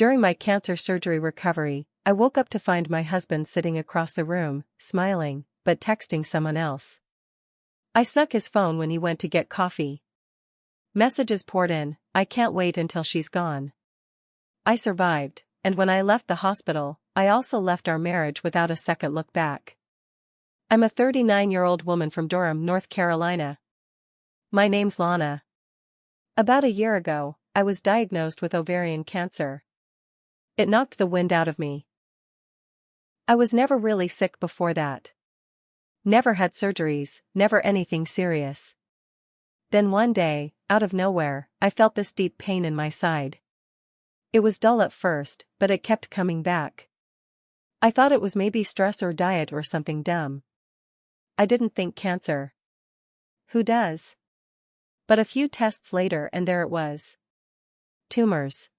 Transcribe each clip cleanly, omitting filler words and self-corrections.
During my cancer surgery recovery, I woke up to find my husband sitting across the room, smiling, but texting someone else. I snuck his phone when he went to get coffee. Messages poured in, "I can't wait until she's gone. I survived, and when I left the hospital, I also left our marriage without a second look back. I'm a 39-year-old woman from Durham, North Carolina. My name's Lana. About a year ago, I was diagnosed with ovarian cancer. It knocked the wind out of me. I was never really sick before that. Never had surgeries, never anything serious. Then one day, out of nowhere, I felt this deep pain in my side. It was dull at first, but it kept coming back. I thought it was maybe stress or diet or something dumb. I didn't think cancer. Who does? But a few tests later and there it was. Tumors.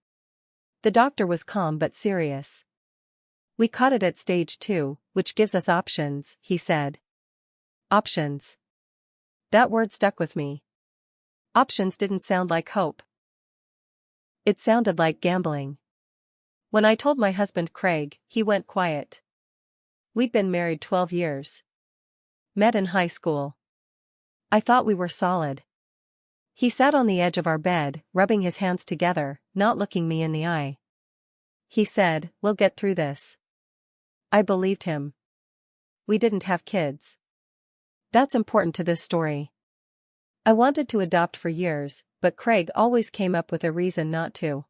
The doctor was calm but serious. "We caught it at stage 2, which gives us options," he said. Options. That word stuck with me. Options didn't sound like hope. It sounded like gambling. When I told my husband Craig, he went quiet. We'd been married 12 years. Met in high school. I thought we were solid. He sat on the edge of our bed, rubbing his hands together, not looking me in the eye. He said, "We'll get through this." I believed him. We didn't have kids. That's important to this story. I wanted to adopt for years, but Craig always came up with a reason not to.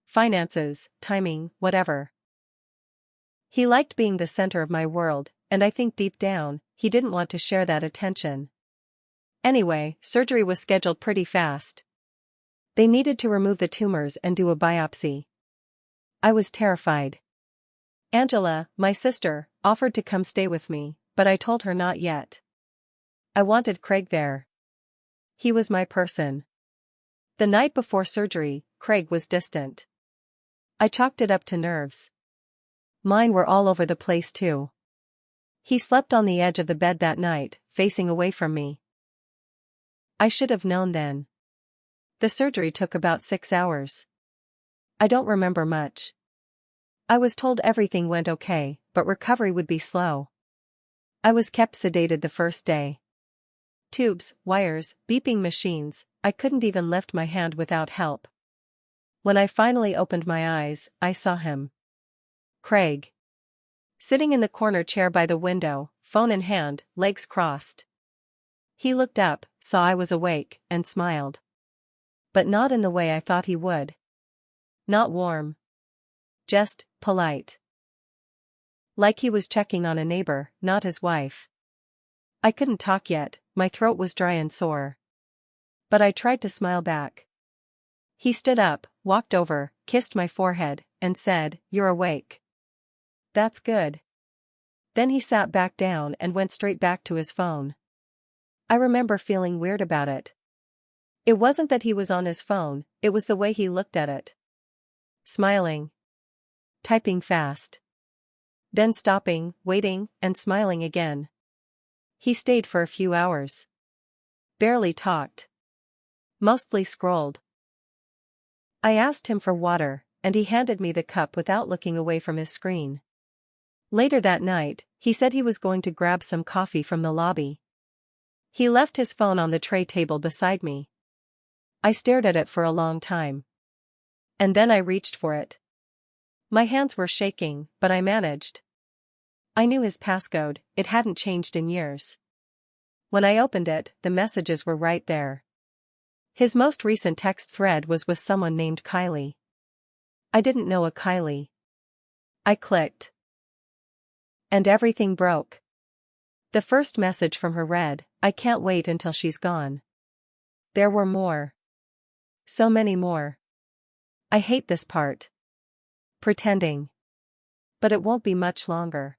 Finances, timing, whatever. He liked being the center of my world, and I think deep down, he didn't want to share that attention. Anyway, surgery was scheduled pretty fast. They needed to remove the tumors and do a biopsy. I was terrified. Angela, my sister, offered to come stay with me, but I told her not yet. I wanted Craig there. He was my person. The night before surgery, Craig was distant. I chalked it up to nerves. Mine were all over the place too. He slept on the edge of the bed that night, facing away from me. I should have known then. The surgery took about 6 hours. I don't remember much. I was told everything went okay, but recovery would be slow. I was kept sedated the first day. Tubes, wires, beeping machines, I couldn't even lift my hand without help. When I finally opened my eyes, I saw him. Craig. Sitting in the corner chair by the window, phone in hand, legs crossed. He looked up, saw I was awake, and smiled. But not in the way I thought he would. Not warm. Just polite. Like he was checking on a neighbor, not his wife. I couldn't talk yet, my throat was dry and sore. But I tried to smile back. He stood up, walked over, kissed my forehead, and said, "You're awake. That's good." Then he sat back down and went straight back to his phone. I remember feeling weird about it. It wasn't that he was on his phone, it was the way he looked at it. Smiling. Typing fast. Then stopping, waiting, and smiling again. He stayed for a few hours. Barely talked. Mostly scrolled. I asked him for water, and he handed me the cup without looking away from his screen. Later that night, he said he was going to grab some coffee from the lobby. He left his phone on the tray table beside me. I stared at it for a long time. And then I reached for it. My hands were shaking, but I managed. I knew his passcode, it hadn't changed in years. When I opened it, the messages were right there. His most recent text thread was with someone named Kylie. I didn't know a Kylie. I clicked. And everything broke. The first message from her read, "I can't wait until she's gone." There were more. So many more. I hate this part. Pretending. But it won't be much longer.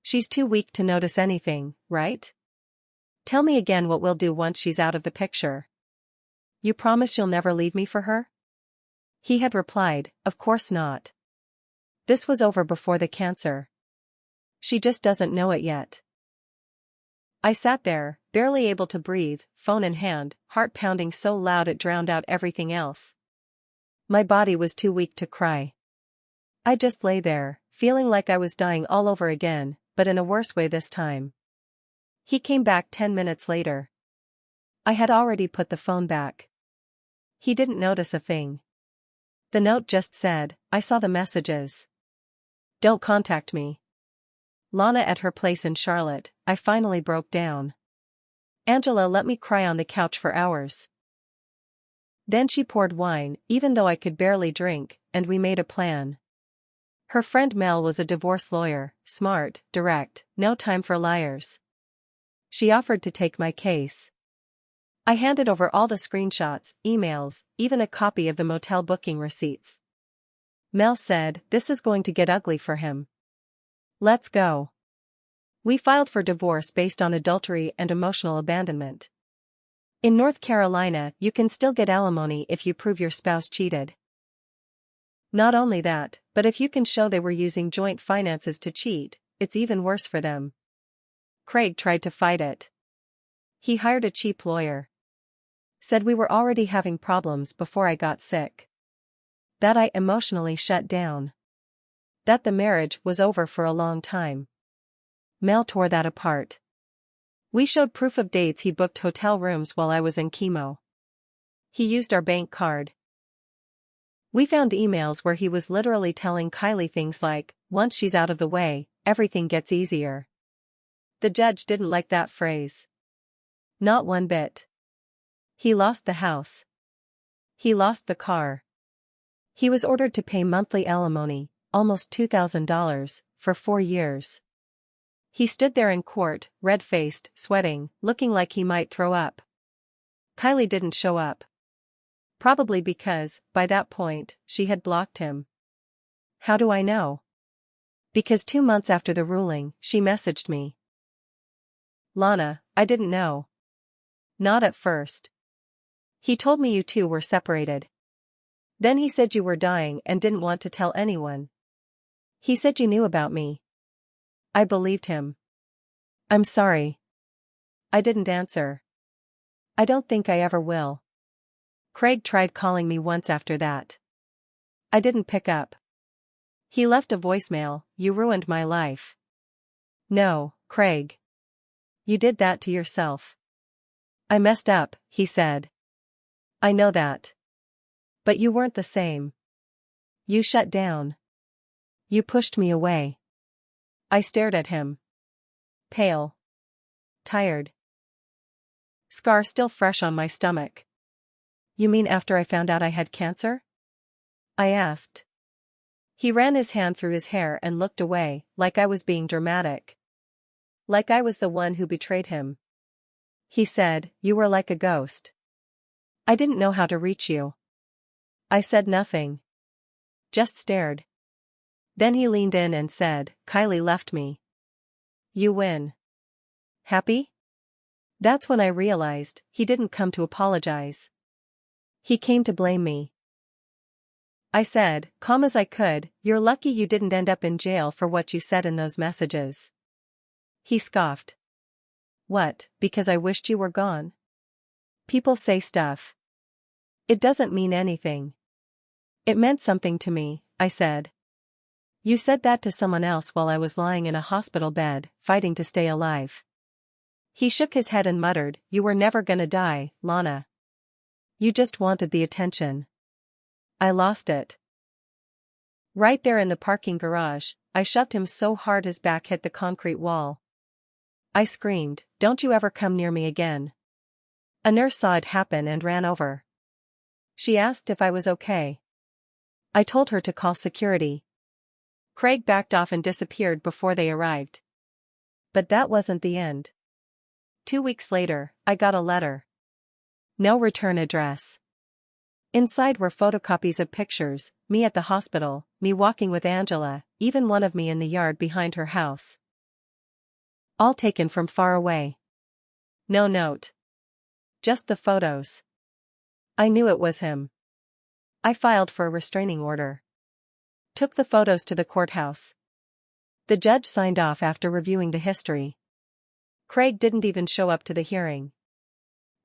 She's too weak to notice anything, right? Tell me again what we'll do once she's out of the picture. You promise you'll never leave me for her? He had replied, "Of course not. This was over before the cancer. She just doesn't know it yet." I sat there, barely able to breathe, phone in hand, heart pounding so loud it drowned out everything else. My body was too weak to cry. I just lay there, feeling like I was dying all over again, but in a worse way this time. He came back 10 minutes later. I had already put the phone back. He didn't notice a thing. The note just said, "I saw the messages. Don't contact me." Lana at her place in Charlotte, I finally broke down. Angela let me cry on the couch for hours. Then she poured wine, even though I could barely drink, and we made a plan. Her friend Mel was a divorce lawyer, smart, direct, no time for liars. She offered to take my case. I handed over all the screenshots, emails, even a copy of the motel booking receipts. Mel said, "This is going to get ugly for him. Let's go." We filed for divorce based on adultery and emotional abandonment. In North Carolina, you can still get alimony if you prove your spouse cheated. Not only that, but if you can show they were using joint finances to cheat, it's even worse for them. Craig tried to fight it. He hired a cheap lawyer. Said we were already having problems before I got sick. That I emotionally shut down. That the marriage was over for a long time. Mel tore that apart. We showed proof of dates he booked hotel rooms while I was in chemo. He used our bank card. We found emails where he was literally telling Kylie things like, "Once she's out of the way, everything gets easier." The judge didn't like that phrase. Not one bit. He lost the house. He lost the car. He was ordered to pay monthly alimony, almost $2,000, for 4 years. He stood there in court, red-faced, sweating, looking like he might throw up. Kylie didn't show up. Probably because, by that point, she had blocked him. How do I know? Because 2 months after the ruling, she messaged me. "Lana, I didn't know. Not at first. He told me you two were separated. Then he said you were dying and didn't want to tell anyone. He said you knew about me." I believed him. "I'm sorry. I didn't answer. I don't think I ever will." Craig tried calling me once after that. I didn't pick up. He left a voicemail, "You ruined my life." "No, Craig. You did that to yourself." "I messed up," he said. "I know that. But you weren't the same. You shut down. You pushed me away." I stared at him. Pale. Tired. Scar still fresh on my stomach. "You mean after I found out I had cancer?" I asked. He ran his hand through his hair and looked away, like I was being dramatic. Like I was the one who betrayed him. He said, "You were like a ghost. I didn't know how to reach you." I said nothing. Just stared. Then he leaned in and said, "Kylie left me. You win. Happy?" That's when I realized, he didn't come to apologize. He came to blame me. I said, calm as I could, "You're lucky you didn't end up in jail for what you said in those messages." He scoffed. "What, because I wished you were gone? People say stuff. It doesn't mean anything." "It meant something to me," I said. "You said that to someone else while I was lying in a hospital bed, fighting to stay alive." He shook his head and muttered, "You were never gonna die, Lana. You just wanted the attention." I lost it. Right there in the parking garage, I shoved him so hard his back hit the concrete wall. I screamed, "Don't you ever come near me again." A nurse saw it happen and ran over. She asked if I was okay. I told her to call security. Craig backed off and disappeared before they arrived. But that wasn't the end. 2 weeks later, I got a letter. No return address. Inside were photocopies of pictures, me at the hospital, me walking with Angela, even one of me in the yard behind her house. All taken from far away. No note. Just the photos. I knew it was him. I filed for a restraining order. Took the photos to the courthouse. The judge signed off after reviewing the history. Craig didn't even show up to the hearing.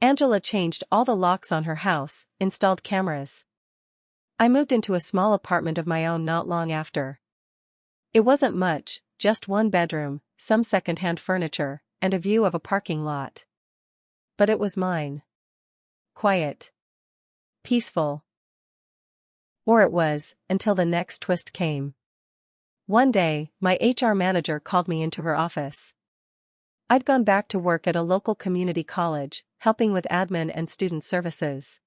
Angela changed all the locks on her house, installed cameras. I moved into a small apartment of my own not long after. It wasn't much, just one bedroom, some second-hand furniture, and a view of a parking lot. But it was mine. Quiet. Peaceful. Or it was, until the next twist came. One day, my HR manager called me into her office. I'd gone back to work at a local community college, helping with admin and student services.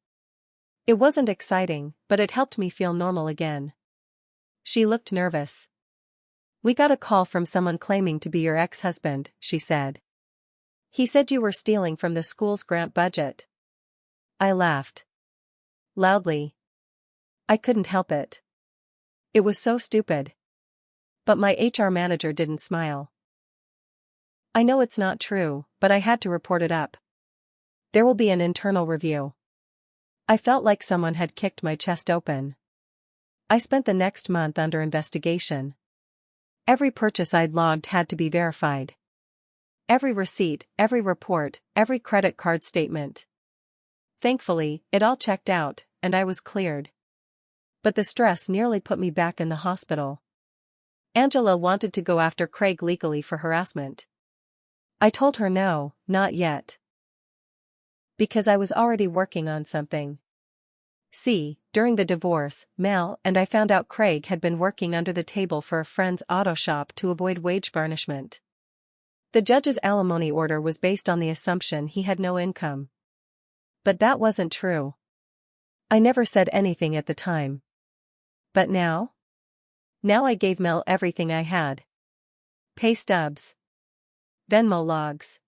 It wasn't exciting, but it helped me feel normal again. She looked nervous. "We got a call from someone claiming to be your ex-husband," she said. "He said you were stealing from the school's grant budget." I laughed. Loudly. I couldn't help it. It was so stupid. But my HR manager didn't smile. "I know it's not true, but I had to report it up. There will be an internal review." I felt like someone had kicked my chest open. I spent the next month under investigation. Every purchase I'd logged had to be verified. Every receipt, every report, every credit card statement. Thankfully, it all checked out, and I was cleared. But the stress nearly put me back in the hospital. Angela wanted to go after Craig legally for harassment. I told her no, not yet. Because I was already working on something. See, during the divorce, Mel and I found out Craig had been working under the table for a friend's auto shop to avoid wage garnishment. The judge's alimony order was based on the assumption he had no income. But that wasn't true. I never said anything at the time. But now? Now I gave Mel everything I had. Pay stubs. Venmo logs.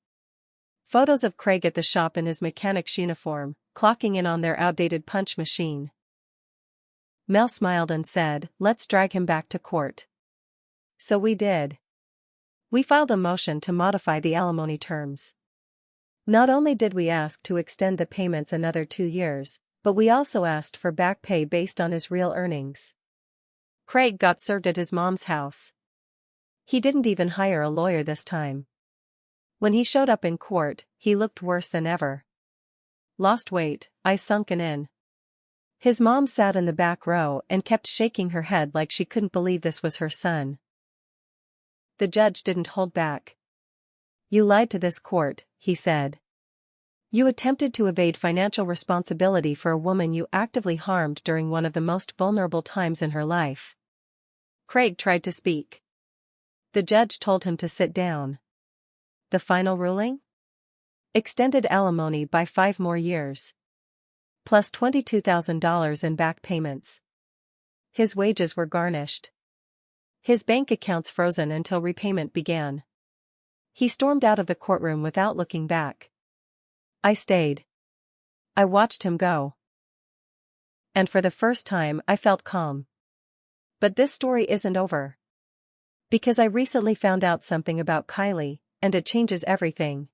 Photos of Craig at the shop in his mechanic's uniform, clocking in on their outdated punch machine. Mel smiled and said, "Let's drag him back to court." So we did. We filed a motion to modify the alimony terms. Not only did we ask to extend the payments another 2 years, but we also asked for back pay based on his real earnings. Craig got served at his mom's house. He didn't even hire a lawyer this time. When he showed up in court, he looked worse than ever. Lost weight, eyes sunken in. His mom sat in the back row and kept shaking her head like she couldn't believe this was her son. The judge didn't hold back. "You lied to this court," he said. "You attempted to evade financial responsibility for a woman you actively harmed during one of the most vulnerable times in her life." Craig tried to speak. The judge told him to sit down. The final ruling? Extended alimony by 5 more years. Plus $22,000 in back payments. His wages were garnished. His bank accounts frozen until repayment began. He stormed out of the courtroom without looking back. I stayed. I watched him go. And for the first time I felt calm. But this story isn't over. Because I recently found out something about Kylie, and it changes everything.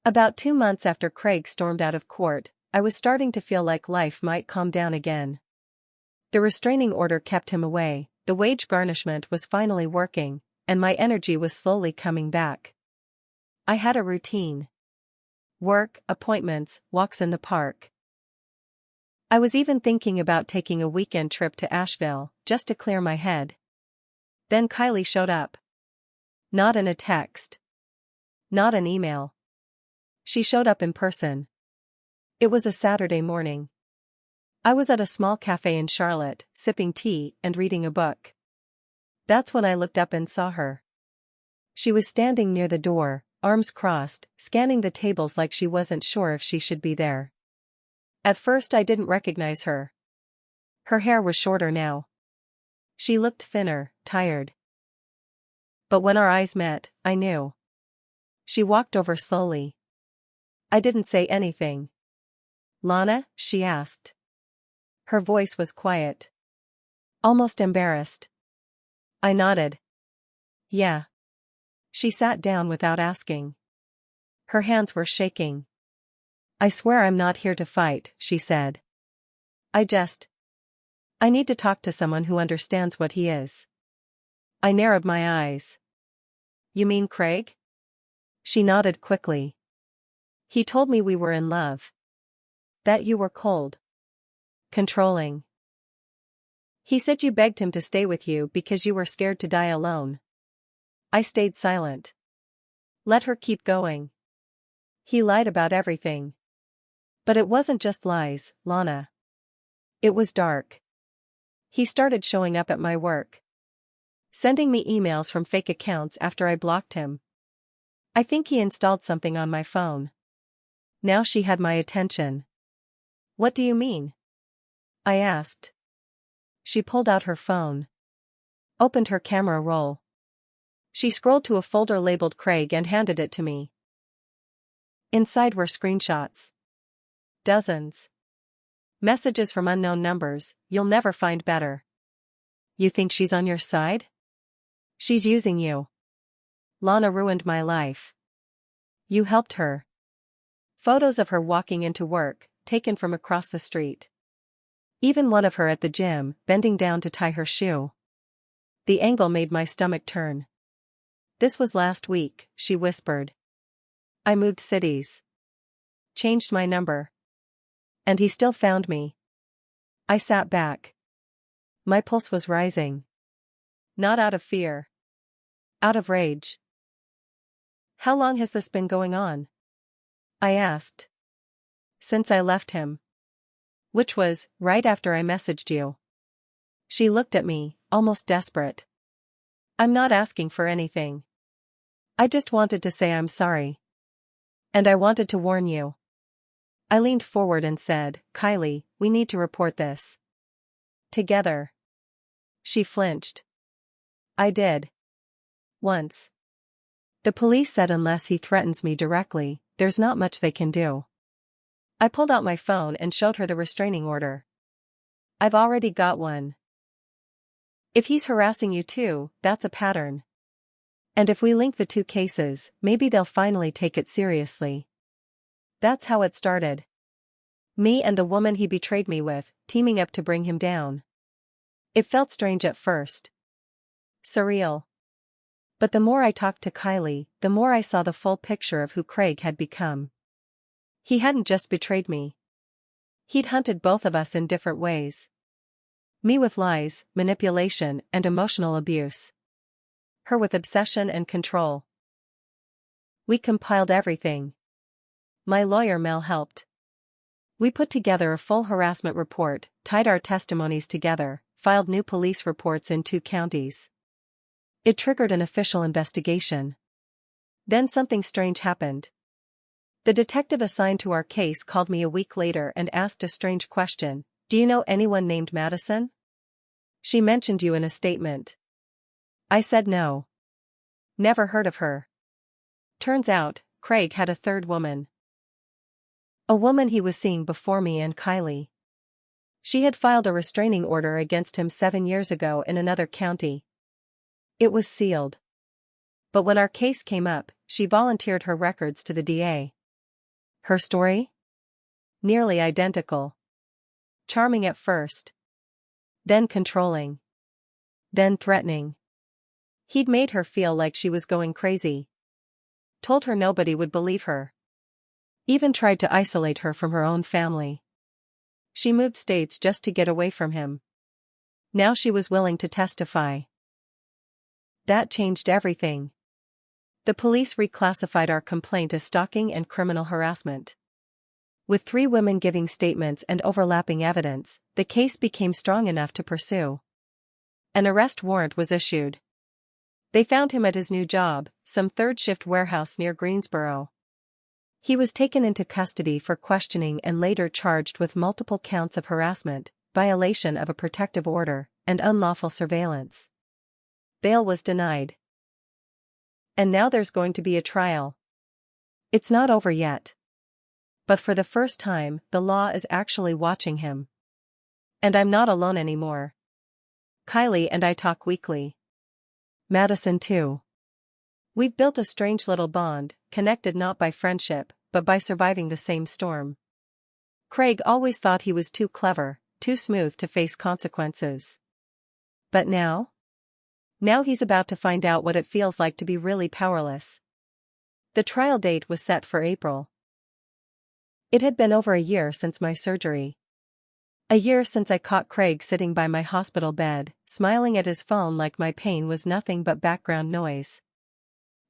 About 2 months after Craig stormed out of court, I was starting to feel like life might calm down again. The restraining order kept him away, the wage garnishment was finally working, and my energy was slowly coming back. I had a routine. Work, appointments, walks in the park. I was even thinking about taking a weekend trip to Asheville, just to clear my head. Then Kylie showed up. Not in a text. Not an email. She showed up in person. It was a Saturday morning. I was at a small cafe in Charlotte, sipping tea and reading a book. That's when I looked up and saw her. She was standing near the door, arms crossed, scanning the tables like she wasn't sure if she should be there. At first I didn't recognize her. Her hair was shorter now. She looked thinner, tired. But when our eyes met, I knew. She walked over slowly. I didn't say anything. "Lana?" she asked. Her voice was quiet. Almost embarrassed. I nodded. "Yeah." She sat down without asking. Her hands were shaking. "I swear I'm not here to fight," she said. I need to talk to someone who understands what he is." I narrowed my eyes. "You mean Craig?" She nodded quickly. "He told me we were in love. That you were cold. Controlling. He said you begged him to stay with you because you were scared to die alone. I stayed silent. Let her keep going. He lied about everything. But it wasn't just lies, Lana. It was dark. He started showing up at my work. Sending me emails from fake accounts after I blocked him. I think he installed something on my phone. Now she had my attention. What do you mean? I asked. She pulled out her phone. Opened her camera roll. She scrolled to a folder labeled Craig and handed it to me. Inside were screenshots. Dozens. Messages from unknown numbers, you'll never find better. You think she's on your side? She's using you. Lana ruined my life. You helped her. Photos of her walking into work, taken from across the street. Even one of her at the gym, bending down to tie her shoe. The angle made my stomach turn. This was last week, she whispered. I moved cities. Changed my number. And he still found me. I sat back. My pulse was rising. Not out of fear. Out of rage. How long has this been going on? I asked. Since I left him. Which was, right after I messaged you. She looked at me, almost desperate. I'm not asking for anything. I just wanted to say I'm sorry. And I wanted to warn you. I leaned forward and said, Kylie, we need to report this. Together. She flinched. I did. Once. The police said unless he threatens me directly, there's not much they can do. I pulled out my phone and showed her the restraining order. I've already got one. If he's harassing you too, that's a pattern. And if we link the two cases, maybe they'll finally take it seriously. That's how it started. Me and the woman he betrayed me with, teaming up to bring him down. It felt strange at first. Surreal. But the more I talked to Kylie, the more I saw the full picture of who Craig had become. He hadn't just betrayed me. He'd hunted both of us in different ways. Me with lies, manipulation, and emotional abuse. Her with obsession and control. We compiled everything. My lawyer Mel helped. We put together a full harassment report, tied our testimonies together, filed new police reports in 2 counties. It triggered an official investigation. Then something strange happened. The detective assigned to our case called me a week later and asked a strange question. Do you know anyone named Madison? She mentioned you in a statement. I said no. Never heard of her. Turns out, Craig had a third woman. A woman he was seeing before me and Kylie. She had filed a restraining order against him 7 years ago in another county. It was sealed. But when our case came up, she volunteered her records to the DA. Her story? Nearly identical. Charming at first. Then controlling. Then threatening. He'd made her feel like she was going crazy. Told her nobody would believe her. Even tried to isolate her from her own family. She moved states just to get away from him. Now she was willing to testify. That changed everything. The police reclassified our complaint as stalking and criminal harassment. With 3 women giving statements and overlapping evidence, the case became strong enough to pursue. An arrest warrant was issued. They found him at his new job, some third-shift warehouse near Greensboro. He was taken into custody for questioning and later charged with multiple counts of harassment, violation of a protective order, and unlawful surveillance. Bail was denied. And now there's going to be a trial. It's not over yet. But for the first time, the law is actually watching him. And I'm not alone anymore. Kylie and I talk weekly. Madison too. We've built a strange little bond, connected not by friendship, but by surviving the same storm. Craig always thought he was too clever, too smooth to face consequences. But now? Now he's about to find out what it feels like to be really powerless. The trial date was set for April. It had been over a year since my surgery. A year since I caught Craig sitting by my hospital bed, smiling at his phone like my pain was nothing but background noise.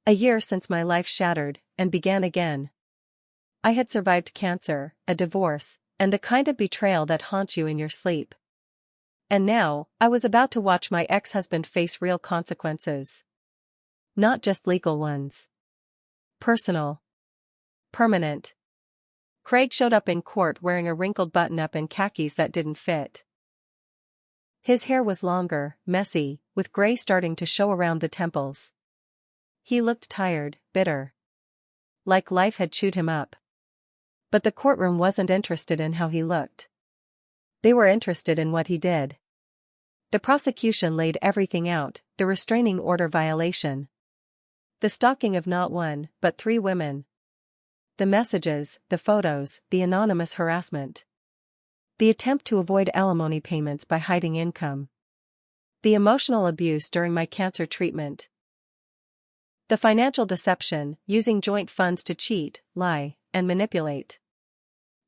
A year since my life shattered and began again. I had survived cancer, a divorce, and the kind of betrayal that haunts you in your sleep. And now, I was about to watch my ex-husband face real consequences. Not just legal ones. Personal. Permanent. Craig showed up in court wearing a wrinkled button-up and khakis that didn't fit. His hair was longer, messy, with gray starting to show around the temples. He looked tired, bitter. Like life had chewed him up. But the courtroom wasn't interested in how he looked. They were interested in what he did. The prosecution laid everything out, the restraining order violation. The stalking of not one, but 3 women. The messages, the photos, the anonymous harassment. The attempt to avoid alimony payments by hiding income. The emotional abuse during my cancer treatment. The financial deception, using joint funds to cheat, lie, and manipulate.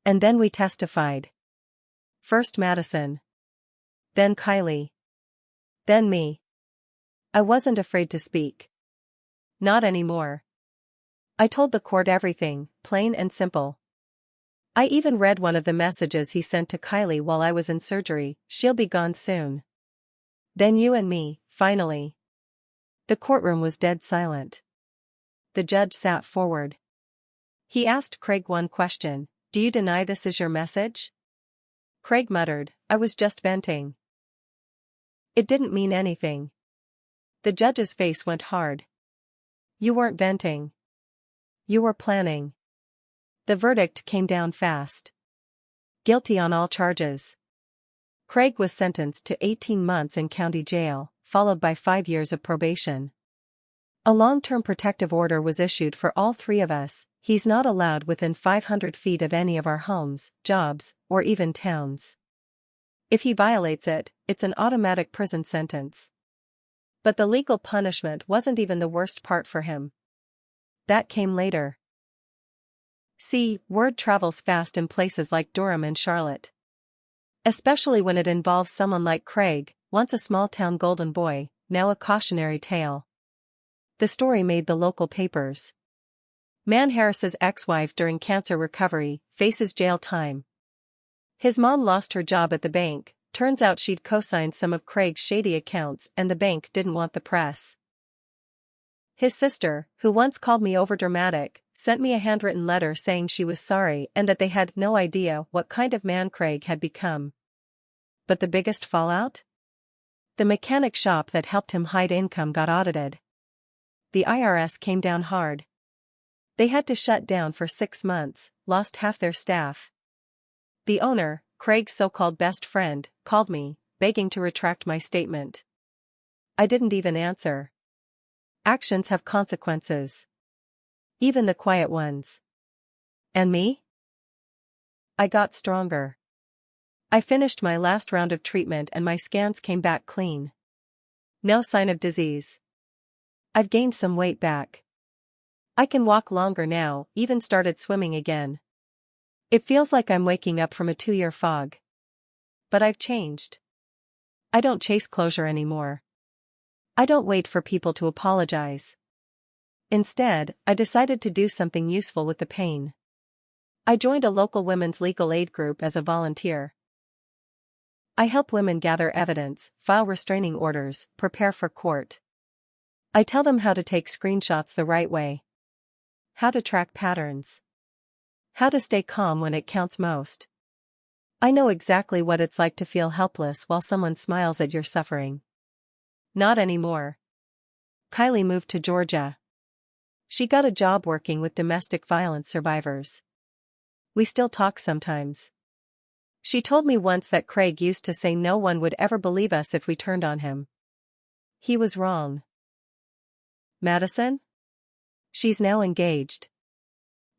And then we testified. First Madison. Then Kylie. Then me. I wasn't afraid to speak. Not anymore. I told the court everything, plain and simple. I even read one of the messages he sent to Kylie while I was in surgery, "She'll be gone soon. Then you and me, finally." The courtroom was dead silent. The judge sat forward. He asked Craig one question, "Do you deny this is your message?" Craig muttered, "I was just venting." It didn't mean anything. The judge's face went hard. You weren't venting. You were planning. The verdict came down fast. Guilty on all charges. Craig was sentenced to 18 months in county jail, followed by 5 years of probation. A long-term protective order was issued for all 3 of us. He's not allowed within 500 feet of any of our homes, jobs, or even towns. If he violates it, it's an automatic prison sentence. But the legal punishment wasn't even the worst part for him. That came later. See, word travels fast in places like Durham and Charlotte. Especially when it involves someone like Craig, once a small-town golden boy, now a cautionary tale. The story made the local papers. Man Harris's ex-wife during cancer recovery faces jail time. His mom lost her job at the bank. Turns out she'd co-signed some of Craig's shady accounts and the bank didn't want the press. His sister, who once called me overdramatic, sent me a handwritten letter saying she was sorry and that they had no idea what kind of man Craig had become. But the biggest fallout? The mechanic shop that helped him hide income got audited. The IRS came down hard. They had to shut down for 6 months, lost half their staff. The owner, Craig's so-called best friend, called me, begging to retract my statement. I didn't even answer. Actions have consequences. Even the quiet ones. And me? I got stronger. I finished my last round of treatment and my scans came back clean. No sign of disease. I've gained some weight back. I can walk longer now, even started swimming again. It feels like I'm waking up from a 2-year fog. But I've changed. I don't chase closure anymore. I don't wait for people to apologize. Instead, I decided to do something useful with the pain. I joined a local women's legal aid group as a volunteer. I help women gather evidence, file restraining orders, prepare for court. I tell them how to take screenshots the right way. How to track patterns. How to stay calm when it counts most. I know exactly what it's like to feel helpless while someone smiles at your suffering. Not anymore. Kylie moved to Georgia. She got a job working with domestic violence survivors. We still talk sometimes. She told me once that Craig used to say no one would ever believe us if we turned on him. He was wrong. Madison? She's now engaged.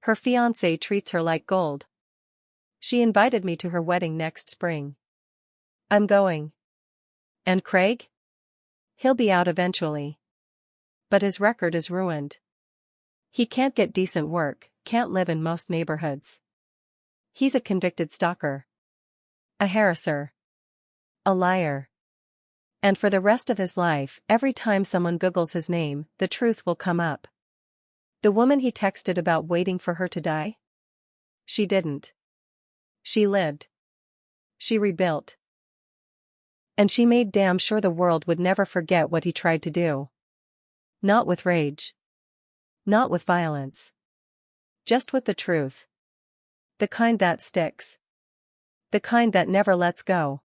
Her fiancé treats her like gold. She invited me to her wedding next spring. I'm going. And Craig? He'll be out eventually. But his record is ruined. He can't get decent work, can't live in most neighborhoods. He's a convicted stalker. A harasser. A liar. And for the rest of his life, every time someone Googles his name, the truth will come up. The woman he texted about waiting for her to die? She didn't. She lived. She rebuilt. And she made damn sure the world would never forget what he tried to do. Not with rage. Not with violence. Just with the truth. The kind that sticks. The kind that never lets go.